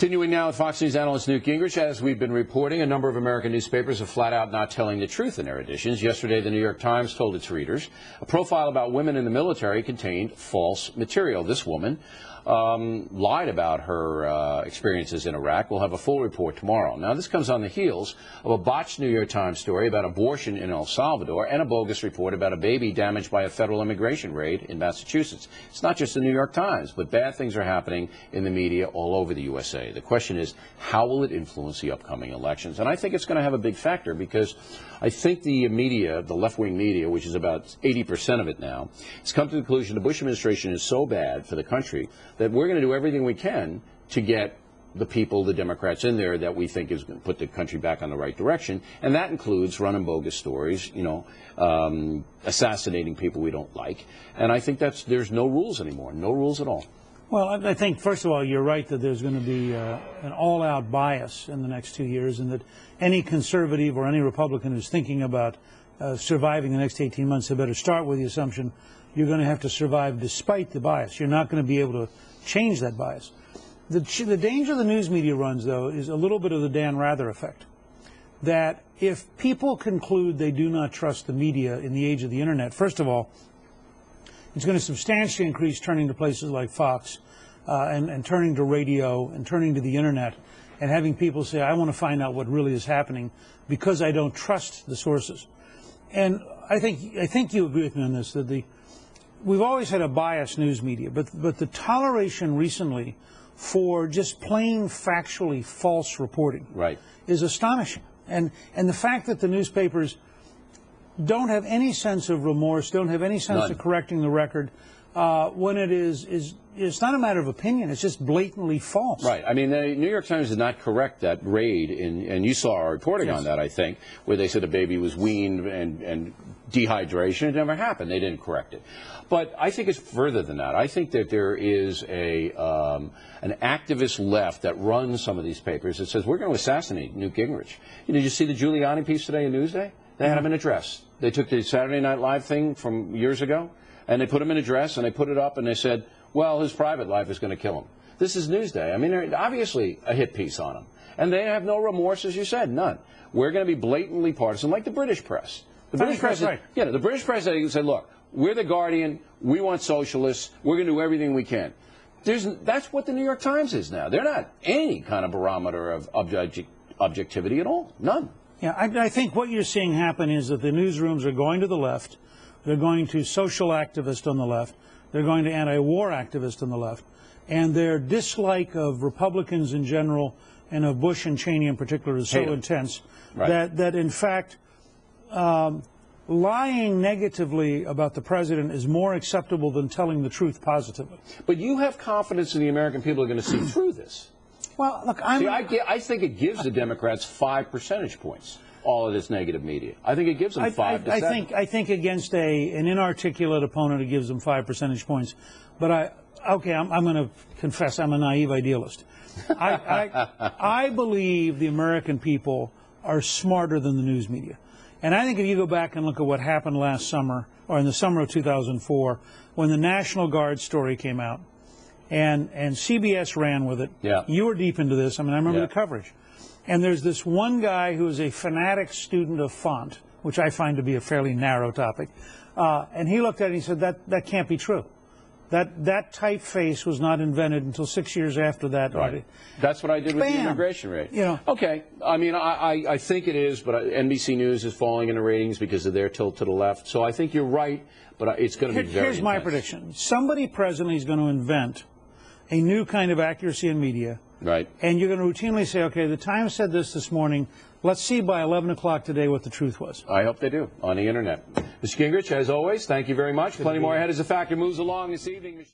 Continuing now with Fox News analyst Newt Gingrich. As we've been reporting, a number of American newspapers are flat out not telling the truth in their editions. Yesterday, the New York Times told its readers a profile about women in the military contained false material. This woman lied about her experiences in Iraq. We'll have a full report tomorrow. Now, this comes on the heels of a botched New York Times story about abortion in El Salvador and a bogus report about a baby damaged by a federal immigration raid in Massachusetts. It's not just the New York Times, but bad things are happening in the media all over the USA. The question is, how will it influence the upcoming elections? And I think it's going to have a big factor because I think the media, the left-wing media, which is about 80% of it now, has come to the conclusion the Bush administration is so bad for the country that we're going to do everything we can to get the people, the Democrats in there that we think is going to put the country back on the right direction. And that includes running bogus stories, assassinating people we don't like. And I think there's no rules anymore, no rules at all. Well, I think, first of all, you're right that there's going to be an all-out bias in the next 2 years, and that any conservative or any Republican who's thinking about surviving the next 18 months had better start with the assumption you're going to have to survive despite the bias. You're not going to be able to change that bias. The danger the news media runs, though, is a little bit of the Dan Rather effect, that if people conclude they do not trust the media in the age of the Internet, first of all, it's going to substantially increase turning to places like Fox and turning to radio and turning to the Internet and having people say, I want to find out what really is happening because I don't trust the sources. And I think you agree with me on this, that we've always had a biased news media, but the toleration recently for just plain factually false reporting is astonishing. And the fact that the newspapers don't have any sense of remorse, don't have any sense of correcting the record, when it's not a matter of opinion, it's just blatantly false. Right. I mean, the New York Times did not correct that raid, and you saw our reporting on that, I think, where they said a baby was weaned and dehydration. It never happened. They didn't correct it. But I think it's further than that. I think that there is an activist left that runs some of these papers that says, we're going to assassinate Newt Gingrich. Did you see the Giuliani piece today in Newsday? They had him in a dress. They took the Saturday Night Live thing from years ago, and they put him in a dress, and they put it up, and they said, well, his private life is going to kill him. This is Newsday. I mean, obviously a hit piece on him. And they have no remorse, as you said, none. We're going to be blatantly partisan, like the British press. The British press, the British press said, look, we're the Guardian, we want socialists, we're going to do everything we can. That's what the New York Times is now. They're not any kind of barometer of objectivity at all. None. Yeah, I think what you're seeing happen is that the newsrooms are going to the left, they're going to social activists on the left, they're going to anti-war activists on the left, and their dislike of Republicans in general and of Bush and Cheney in particular is so intense that in fact lying negatively about the president is more acceptable than telling the truth positively. But you have confidence in the American people are going to see through this. Well, look, I think it gives the Democrats 5 percentage points, all of this negative media. I think it gives them 5 to 7. I think against an inarticulate opponent, it gives them 5 percentage points. But I'm going to confess I'm a naive idealist. I believe the American people are smarter than the news media. And I think if you go back and look at what happened last summer, or in the summer of 2004, when the National Guard story came out, and CBS ran with it. Yeah. You were deep into this. I mean, I remember the coverage. And there's this one guy who is a fanatic student of font, which I find to be a fairly narrow topic. And he looked at it and he said, that can't be true. That typeface was not invented until 6 years after that. Right. That's what I did with the immigration rate. You know. Okay. I mean, I think it is, but NBC News is falling in the ratings because of their tilt to the left. So I think you're right, but it's going to be very Here's my prediction. Somebody presently is going to invent a new kind of accuracy in media. Right. And you're going to routinely say, okay, the Times said this morning. Let's see by 11 o'clock today what the truth was. I hope they do on the Internet. Mr. Gingrich, as always, thank you very much. Plenty more ahead as the factor moves along this evening.